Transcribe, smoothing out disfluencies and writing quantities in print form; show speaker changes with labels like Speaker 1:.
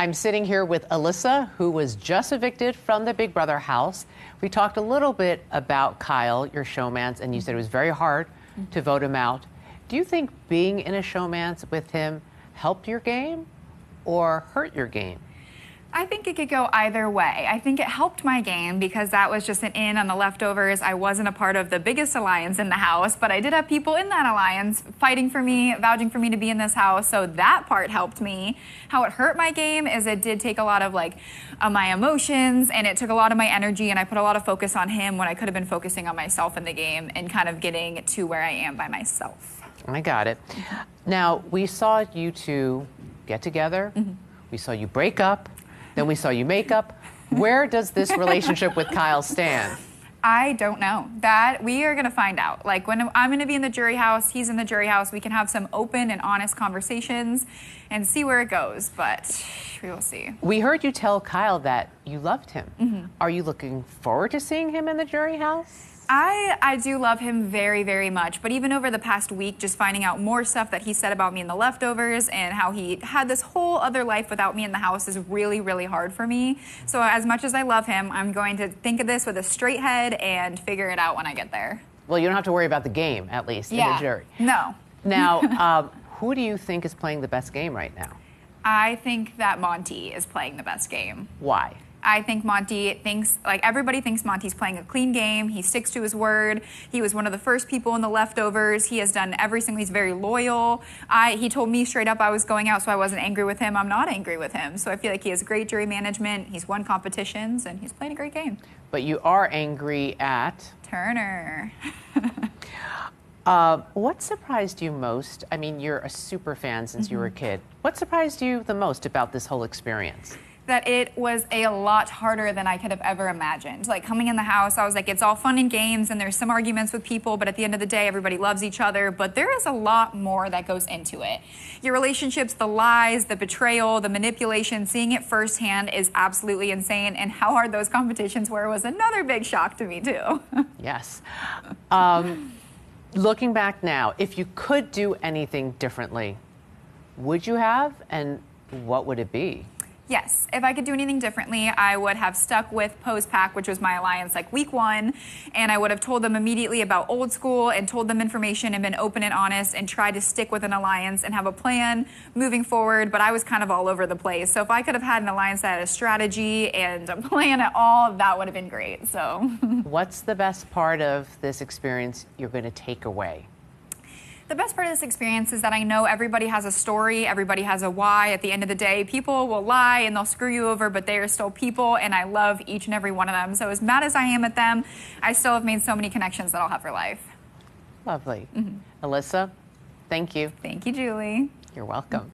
Speaker 1: I'm sitting here with Alyssa, who was just evicted from the Big Brother house. We talked a little bit about Kyle, your showmance, and you said it was very hard to vote him out. Do you think being in a showmance with him helped your game or hurt your game?
Speaker 2: I think it could go either way. I think it helped my game because that was just an in on the leftovers. I wasn't a part of the biggest alliance in the house, but I did have people in that alliance fighting for me, vouching for me to be in this house, so that part helped me. How it hurt my game is it did take a lot of my emotions, and it took a lot of my energy, and I put a lot of focus on him when I could have been focusing on myself in the game and kind of getting to where I am by myself.
Speaker 1: I got it. Now, we saw you two get together. We saw you break up. Then we saw you make up. Where does this relationship with Kyle stand?
Speaker 2: I don't know. That we are going to find out. Like when I'm going to be in the jury house, he's in the jury house, we can have some open and honest conversations and see where it goes, but we will see.
Speaker 1: We heard you tell Kyle that you loved him. Are you looking forward to seeing him in the jury house?
Speaker 2: I do love him very, very much, but even over the past week, just finding out more stuff that he said about me in the leftovers and how he had this whole other life without me in the house is really, really hard for me. So as much as I love him, I'm going to think of this with a straight head and figure it out when I get there.
Speaker 1: Well, you don't have to worry about the game, at least, in the jury.
Speaker 2: No.
Speaker 1: Now, who do you think is playing the best game right now?
Speaker 2: I think that Monty is playing the best game.
Speaker 1: Why?
Speaker 2: I think Monty thinks, everybody thinks Monty's playing a clean game. He sticks to his word. He was one of the first people in the leftovers. He has done everything. He's very loyal. He told me straight up I was going out, so I wasn't angry with him. I'm not angry with him. So I feel like he has great jury management. He's won competitions, and he's playing a great game.
Speaker 1: But you are angry at?
Speaker 2: Turner.
Speaker 1: What surprised you most? I mean, you're a super fan since you were a kid. What surprised you the most about this whole experience?
Speaker 2: That it was a lot harder than I could have ever imagined. Like coming in the house, I was like, it's all fun and games and there's some arguments with people, but at the end of the day, everybody loves each other. But there is a lot more that goes into it. Your relationships, the lies, the betrayal, the manipulation, seeing it firsthand is absolutely insane. And how hard those competitions were was another big shock to me too.
Speaker 1: Yes. Looking back now, if you could do anything differently, would you have? And what would it be?
Speaker 2: Yes, if I could do anything differently, I would have stuck with Pose Pack, which was my alliance week 1, and I would have told them immediately about old school and told them information and been open and honest and tried to stick with an alliance and have a plan moving forward, but I was kind of all over the place. So if I could have had an alliance that had a strategy and a plan at all, that would have been great. So,
Speaker 1: what's the best part of this experience you're going to take away?
Speaker 2: The best part of this experience is that I know everybody has a story, everybody has a why. At the end of the day, people will lie and they'll screw you over, but they are still people, and I love each and every one of them. So as mad as I am at them, I still have made so many connections that I'll have for life.
Speaker 1: Lovely. Alyssa, thank you.
Speaker 2: Thank you, Julie.
Speaker 1: You're welcome.